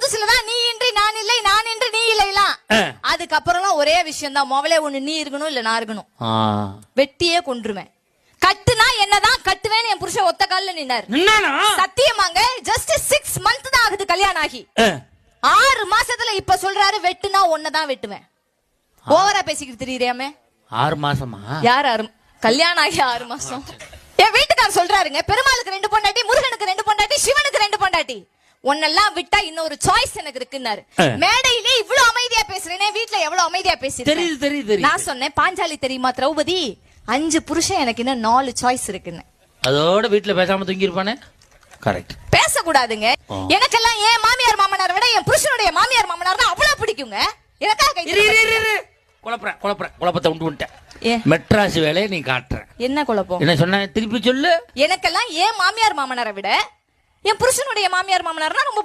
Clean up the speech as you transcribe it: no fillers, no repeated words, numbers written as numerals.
புதுசுலதான் நீ இன்றி நான் இல்லை, நான் இன்றி நீ இல்லைலாம். அதுக்கப்புறம் ஒரே விஷயம் தான், முதல்ல ஒண்ணு நீ இருக்கணும் இல்ல நான் இருக்கணும். வெட்டியே கொன்றுவேன். கட்டுனா என்னதான் கட்டுவேன்னு என் புருஷன் ஒத்த கால்ல நின்னாரு. சத்தியமாங்க. ஜஸ்ட் 6 months தான் ஆகுது கல்யாணம் ஆகி. 6 மாசத்துல இப்ப சொல்றாரு வெட்டுனா ஒன்னதான் வெட்டுவேன். ஓவரா பேசிக்கிட்டு தெரியுறியாமே. 6 மாசமா? யார் கல்யாணம் ஆகி 6 மாசம்? என் வீட்டுக்காரர் சொல்றாருங்க, பெருமாளுக்கு 2 பொண்டாட்டி, முருகனுக்கு 2 பொண்டாட்டி, சிவனுக்கு 2 பொண்டாட்டி, ஒன்னெல்லாம் விட்டா இன்னொரு சாய்ஸ் எனக்கு இருக்குன்னாரு. மேடையிலே இவ்வளவு அமைதியா பேசுறேனே, வீட்டுல எவ்வளவு அமைதியா பேசுறேன். நான் சொன்னேன், பாஞ்சாலி தெரியுமா திரௌபதி, 5 புருஷன் எனக்கு இன்னும் 4 சாய்ஸ் இருக்குன்னு. அதோட வீட்டுல பேசாம தூங்கி இருப்பானே. கரெக்ட். பேசக்கூடாதுங்க. எனக்கெல்லாம் என் மாமியார் மாமனார் விட என் புருஷனுடைய மாமியார் மாமனார் தான் அவ்வளவு பிடிக்குங்க. குழப்பத்தை உண்டு விட்டேன். மெட்ராஸ் வேலையை நீ காட்டுற. என்ன குழப்பம்? என்ன சொன்ன திருப்பி சொல்லு. எனக்கெல்லாம் என் மாமியார் மாமனாரை விட என் புருஷனுடைய மாமியார் மாமனார் ரொம்ப